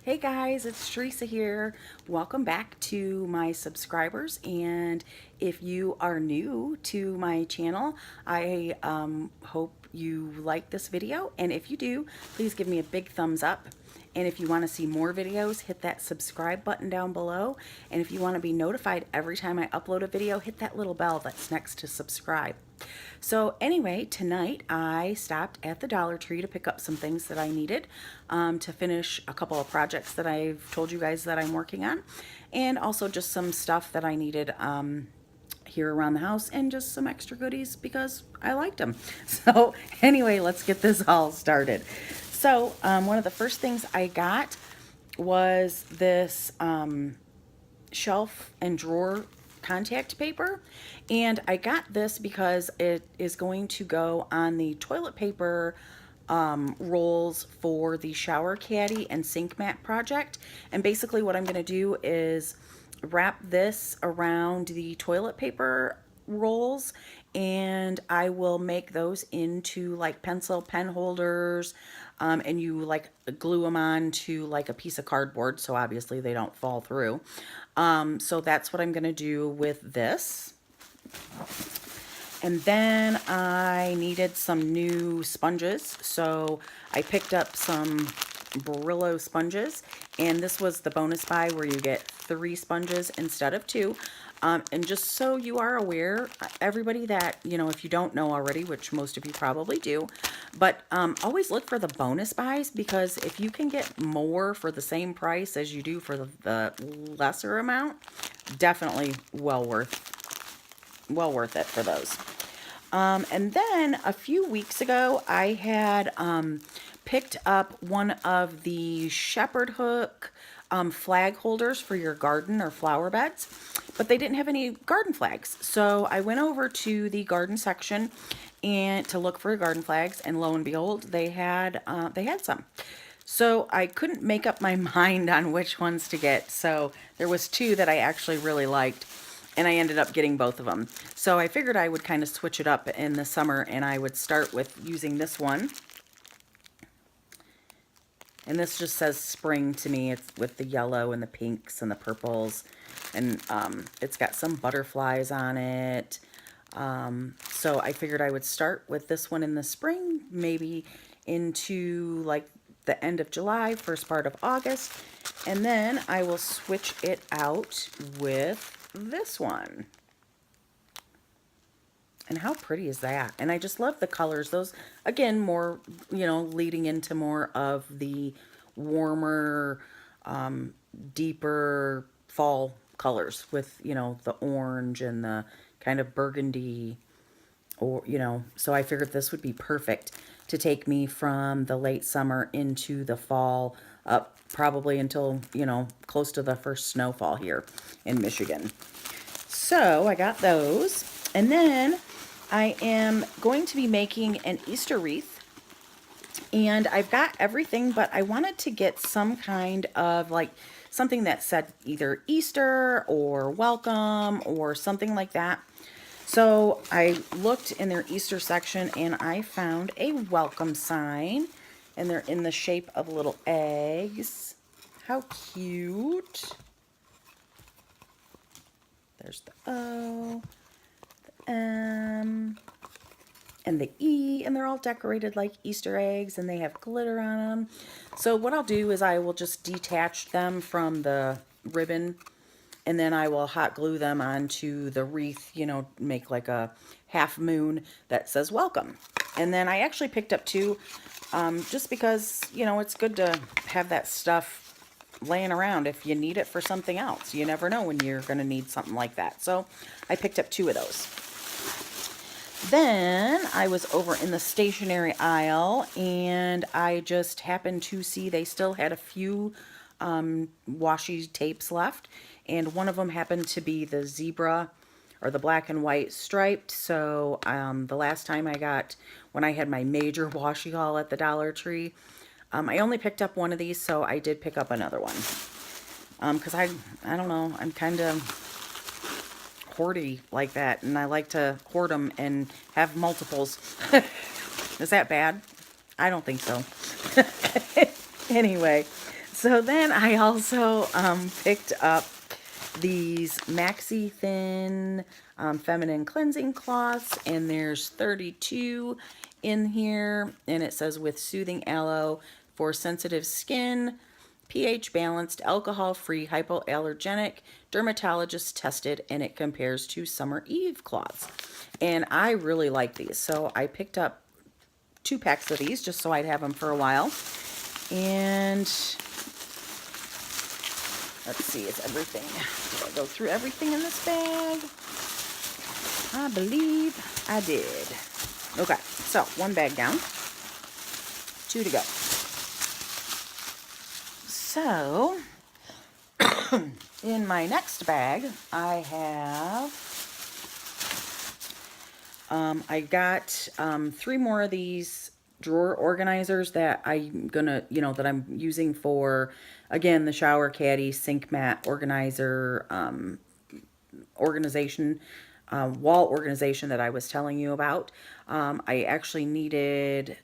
Hey guys, it's Teresa here. Welcome back to my subscribers. And if you are new to my channel, I hope you like this video. And if you do, please give me a big thumbs up. And if you want to see more videos, hit that subscribe button down below. And if you want to be notified every time I upload a video, hit that little bell that's next to subscribe. So anyway, tonight I stopped at the Dollar Tree to pick up some things that I needed to finish a couple of projects that I've told you guys that I'm working on, and also just some stuff that I needed here around the house, and just some extra goodies because I liked them. So anyway, let's get this all started. So one of the first things I got was this shelf and drawer contact paper, and I got this because it is going to go on the toilet paper rolls for the shower caddy and sink mat project. And basically what I'm going to do is wrap this around the toilet paper rolls, and I will make those into like pencil pen holders, and you like glue them on to like a piece of cardboard so obviously they don't fall through. So that's what I'm gonna do with this. And then I needed some new sponges, so I picked up some Brillo sponges, and this was the bonus buy where you get 3 sponges instead of 2. And just so you are aware, everybody, that, you know, if you don't know already, which most of you probably do, but always look for the bonus buys, because if you can get more for the same price as you do for the lesser amount, definitely well worth it for those. And then a few weeks ago, I had picked up one of the shepherd hook flag holders for your garden or flower beds, but they didn't have any garden flags. So I went over to the garden section and to look for garden flags, and lo and behold, they had some. So I couldn't make up my mind on which ones to get. So there was 2 that I actually really liked, and I ended up getting both of them. So I figured I would kind of switch it up in the summer, and I would start with using this one. And this just says spring to me. It's with the yellow and the pinks and the purples. And it's got some butterflies on it. So I figured I would start with this one in the spring, maybe into like the end of July, first part of August. And then I will switch it out with this one. And how pretty is that? And I just love the colors. Those, again, more, you know, leading into more of the warmer, deeper fall colors with, you know, the orange and the kind of burgundy, or, you know, so I figured this would be perfect to take me from the late summer into the fall, up probably until, you know, close to the first snowfall here in Michigan. So I got those. And then I am going to be making an Easter wreath, and I've got everything, but I wanted to get some kind of like something that said either Easter or welcome or something like that. So I looked in their Easter section and I found a welcome sign, and they're in the shape of little eggs. How cute. There's the O, and the E, and they're all decorated like Easter eggs, and they have glitter on them. So what I'll do is I will just detach them from the ribbon, and then I will hot glue them onto the wreath, you know, make like a half moon that says welcome. And then I actually picked up 2 just because, you know, it's good to have that stuff laying around if you need it for something else. You never know when you're going to need something like that. So I picked up 2 of those. Then I was over in the stationery aisle, and I just happened to see they still had a few washi tapes left, and one of them happened to be the zebra or the black and white striped. So the last time when I had my major washi haul at the Dollar Tree, I only picked up one of these, so I did pick up another one. Because I don't know, I'm kind of hoardy like that, and I like to hoard them and have multiples. Is that bad? I don't think so. Anyway, So then I also picked up these maxi thin feminine cleansing cloths, and there's 32 in here, and it says with soothing aloe for sensitive skin, pH balanced, alcohol free, hypoallergenic, dermatologist tested, and it compares to Summer Eve cloths. And I really like these, so I picked up 2 packs of these just so I'd have them for a while. And let's see, is everything, did I go through everything in this bag? I believe I did. Okay, so 1 bag down, 2 to go. So, in my next bag, I have, I got 3 more of these drawer organizers that I'm gonna, that I'm using for, again, the shower caddy, sink mat organizer, organization, wall organization that I was telling you about. I actually needed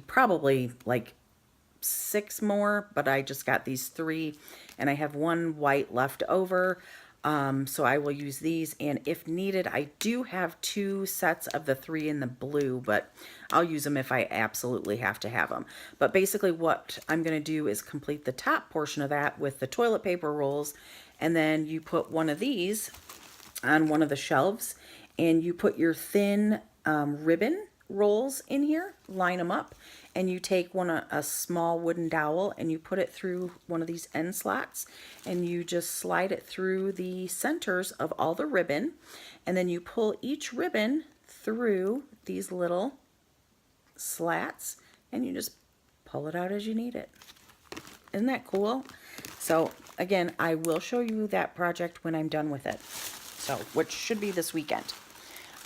probably like 6 more, but I just got these 3, and I have 1 white left over. So I will use these, and if needed, I do have 2 sets of the 3 in the blue, but I'll use them if I absolutely have to have them. But basically what I'm going to do is complete the top portion of that with the toilet paper rolls, and then you put one of these on one of the shelves, and you put your thin ribbon rolls in here, line them up, and you take a small wooden dowel and you put it through one of these end slots, and you just slide it through the centers of all the ribbon, and then you pull each ribbon through these little slats, and you just pull it out as you need it. Isn't that cool? So again, I will show you that project when I'm done with it, so which should be this weekend.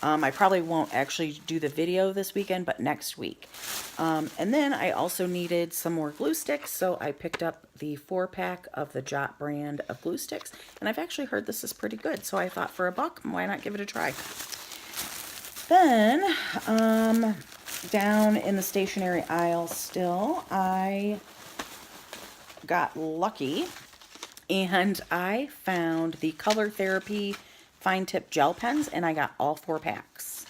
I probably won't actually do the video this weekend, but next week. And then I also needed some more glue sticks, so I picked up the 4-pack of the Jot brand of glue sticks, and I've actually heard this is pretty good, so I thought for $1, why not give it a try? Then, down in the stationery aisle still, I got lucky, and I found the Color Therapy fine tip gel pens, and I got all 4 packs.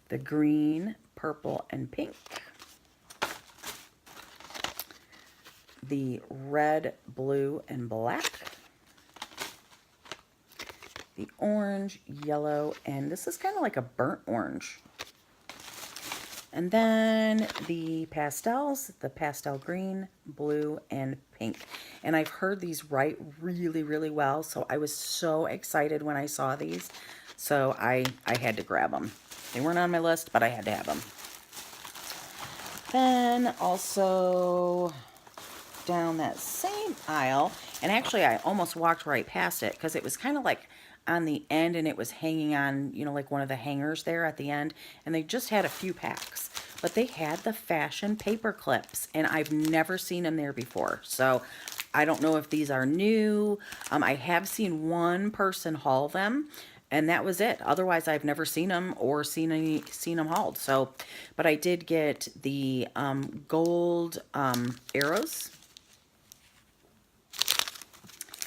The green, purple, and pink. The red, blue, and black. The orange, yellow, and this is kind of like a burnt orange. And then the pastels, the pastel green, blue, and pink. And I've heard these write really, really well, so I was so excited when I saw these. So I had to grab them. They weren't on my list, but I had to have them. Then also down that same aisle, and actually I almost walked right past it because it was kind of like on the end, and it was hanging on, like one of the hangers there at the end, and they just had a few packs, but they had the fashion paper clips, and I've never seen them there before, so I don't know if these are new. I have seen one person haul them, and that was it. Otherwise, I've never seen them or seen them hauled. So, but I did get the gold arrows,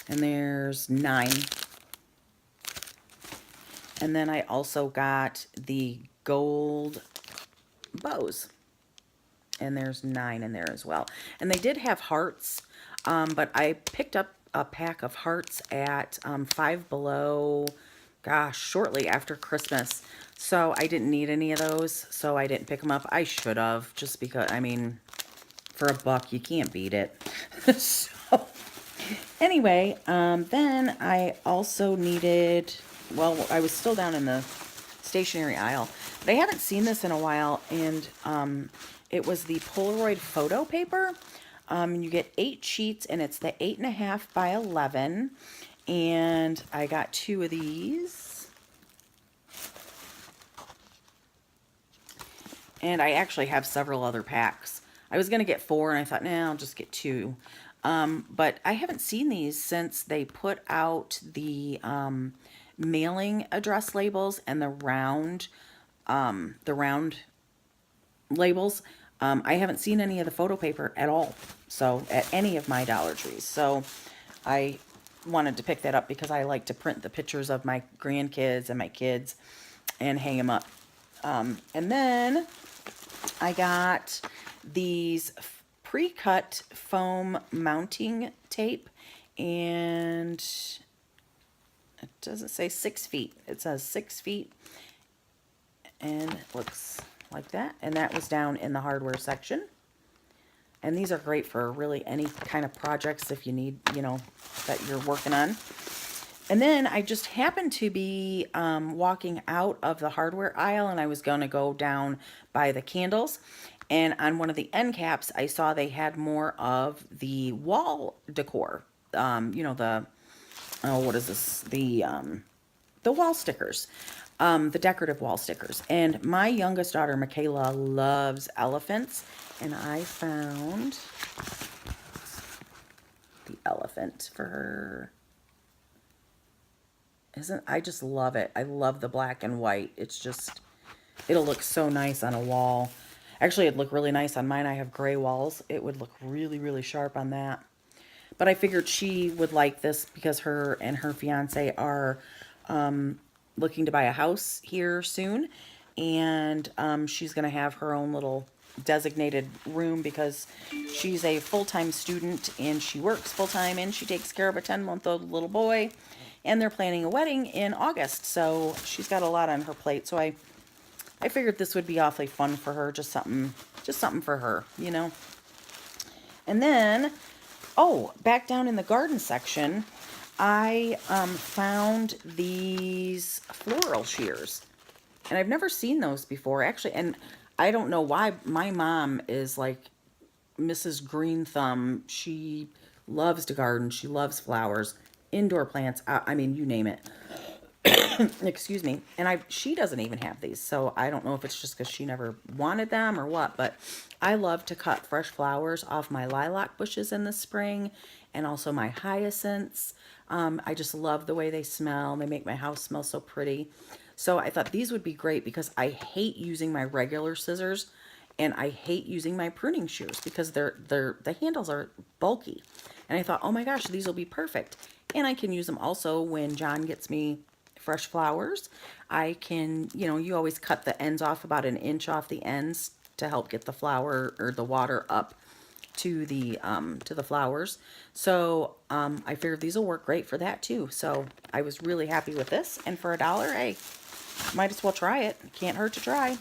and there's 9. And then I also got the gold bows, and there's 9 in there as well. And they did have hearts, but I picked up a pack of hearts at Five Below, gosh, shortly after Christmas. So I didn't need any of those, so I didn't pick them up. I should have, just because, I mean, for $1, you can't beat it. So anyway, then I also needed, well, I was still down in the stationery aisle, but I haven't seen this in a while, and it was the Polaroid photo paper. You get 8 sheets, and it's the 8.5 by 11, and I got 2 of these, and I actually have several other packs. I was going to get 4, and I thought, nah, I'll just get 2. But I haven't seen these since they put out the mailing address labels and the round labels. I haven't seen any of the photo paper at all, so at any of my Dollar Trees. So I wanted to pick that up because I like to print the pictures of my grandkids and my kids and hang them up. And then I got these pre-cut foam mounting tape, and it doesn't say 6 feet. It says 6 feet, and it looks like that. And that was down in the hardware section. And these are great for really any kind of projects if you need, you know, that you're working on. And then I just happened to be walking out of the hardware aisle, and I was going to go down by the candles. And on one of the end caps, I saw they had more of the wall decor. You know, what is this? The wall stickers. The decorative wall stickers. And my youngest daughter, Michaela, loves elephants. And I found the elephant for her. I just love it. I love the black and white. It's just, it'll look so nice on a wall. Actually, it'd look really nice on mine. I have gray walls. It would look really, really sharp on that. But I figured she would like this because her and her fiance are looking to buy a house here soon. And she's going to have her own little designated room because she's a full-time student and she works full-time and she takes care of a 10-month-old little boy. And they're planning a wedding in August, so she's got a lot on her plate. So I figured this would be awfully fun for her, just something for her, you know. And then, oh, back down in the garden section, I found these floral shears, and I've never seen those before, actually. And I don't know why. My mom is like Mrs. Green Thumb. She loves to garden. She loves flowers. Indoor plants, I mean, you name it. Excuse me. And she doesn't even have these, so I don't know if it's just because she never wanted them or what, but I love to cut fresh flowers off my lilac bushes in the spring and also my hyacinths. I just love the way they smell. They make my house smell so pretty. So I thought these would be great because I hate using my regular scissors and I hate using my pruning shears because the handles are bulky. And I thought, oh my gosh, these will be perfect. And I can use them also when John gets me fresh flowers. I can, you know, you always cut the ends off about 1 inch off the ends to help get the flower or the water up to the flowers. So I figured these will work great for that too. So I was really happy with this. And for $1, hey, might as well try it. Can't hurt to try.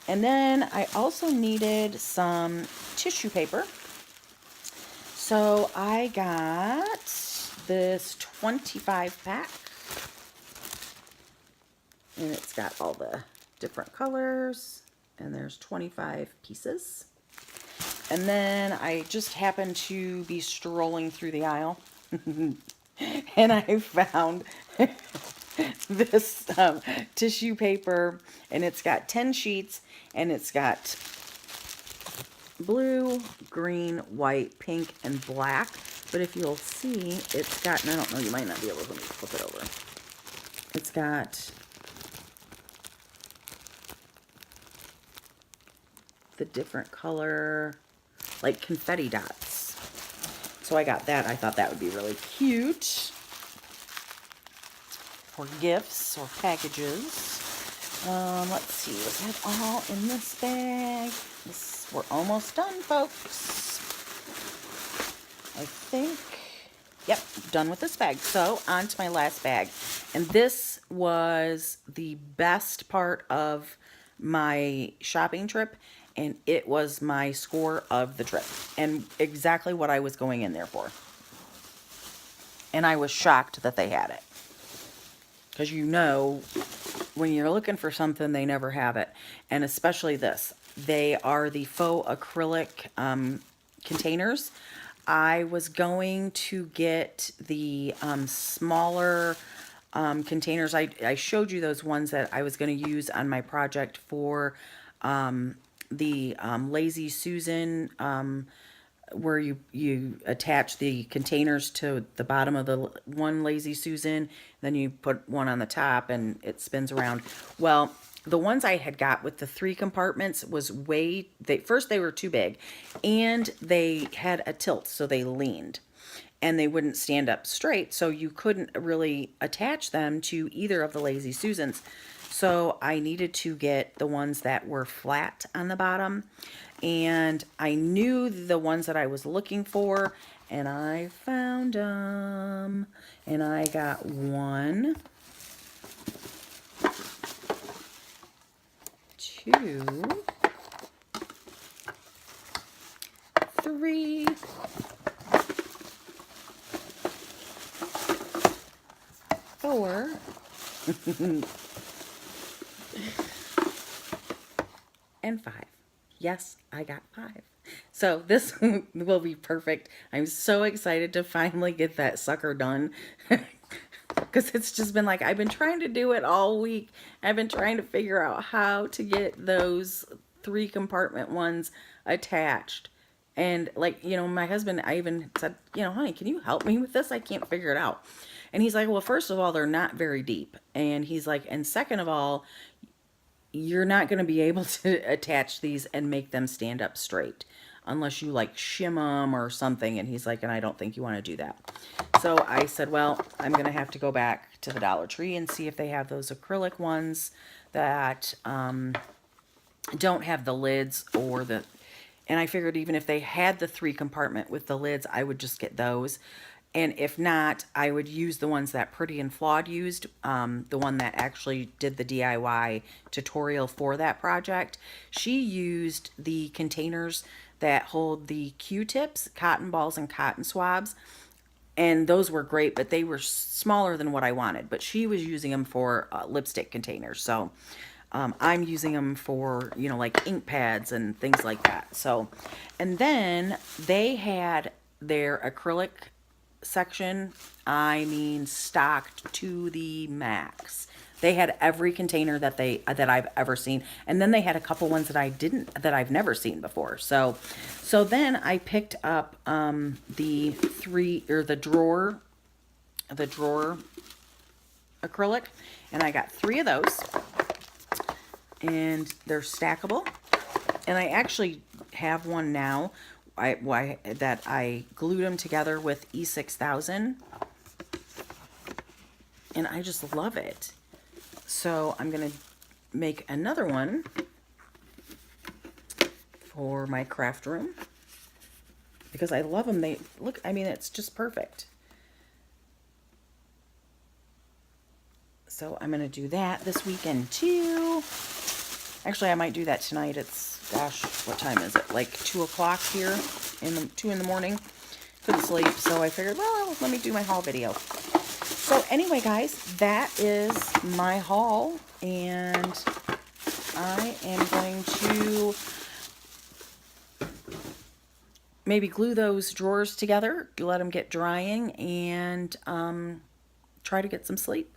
And then I also needed some tissue paper. So I got this 25 pack, and it's got all the different colors, and there's 25 pieces. And then I just happened to be strolling through the aisle and I found this tissue paper, and it's got 10 sheets, and it's got blue, green, white, pink, and black. But if you'll see, it's got, and I don't know, you might not be able to, let me flip it over. It's got the different color, like confetti dots. So I got that. I thought that would be really cute for gifts or packages. Let's see, was that all in this bag? We're almost done, folks. I think, yep, done with this bag. So on to my last bag. And this was the best part of my shopping trip, and it was my score of the trip and exactly what I was going in there for. And I was shocked that they had it. Because you know, when you're looking for something, they never have it. And especially this. They are the faux acrylic containers. I was going to get the smaller containers. I showed you those ones that I was going to use on my project for the Lazy Susan, where you attach the containers to the bottom of the one Lazy Susan, then you put one on the top and it spins around. Well, the ones I had got with the 3 compartments was first they were too big, and they had a tilt, so they leaned and they wouldn't stand up straight, so you couldn't really attach them to either of the Lazy Susans. So I needed to get the ones that were flat on the bottom, and I knew the ones that I was looking for, and I found them, and I got 1, 2, 3, 4, and 5. Yes, I got 5. So this will be perfect. I'm so excited to finally get that sucker done. Because it's just been like, I've been trying to do it all week. I've been trying to figure out how to get those 3 compartment ones attached. And like, you know, my husband, I even said, you know, honey, can you help me with this? I can't figure it out. And he's like, well, first of all, they're not very deep. And he's like, and second of all, you're not going to be able to attach these and make them stand up straight unless you like shim them or something. And he's like, and I don't think you want to do that. So I said, well, I'm going to have to go back to the Dollar Tree and see if they have those acrylic ones that don't have the lids or the, and I figured even if they had the 3 compartment with the lids, I would just get those. And if not, I would use the ones that PrettyNFlawed used, the one that actually did the DIY tutorial for that project. She used the containers that hold the Q-tips, cotton balls, and cotton swabs. And those were great, but they were smaller than what I wanted. But she was using them for lipstick containers. So I'm using them for, you know, like ink pads and things like that. So, and then they had their acrylic section, I mean, stocked to the max. They had every container that I've ever seen, and then they had a couple ones that I've never seen before. So then I picked up the drawer acrylic, and I got 3 of those, and they're stackable. And I actually have one now that I glued them together with E6000, and I just love it. So I'm gonna make another one for my craft room because I love them. They look, I mean, it's just perfect. So I'm gonna do that this weekend too. Actually, I might do that tonight. It's, gosh, what time is it? Like 2 o'clock here, 2 in the morning. Couldn't sleep, so I figured, well, let me do my haul video. So anyway, guys, that is my haul, and I am going to maybe glue those drawers together, let them get drying, and try to get some sleep.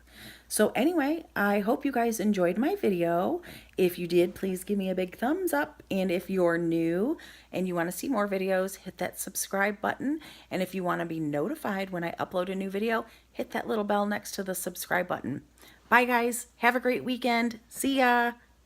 So anyway, I hope you guys enjoyed my video. If you did, please give me a big thumbs up. And if you're new and you want to see more videos, hit that subscribe button. And if you want to be notified when I upload a new video, hit that little bell next to the subscribe button. Bye, guys. Have a great weekend. See ya.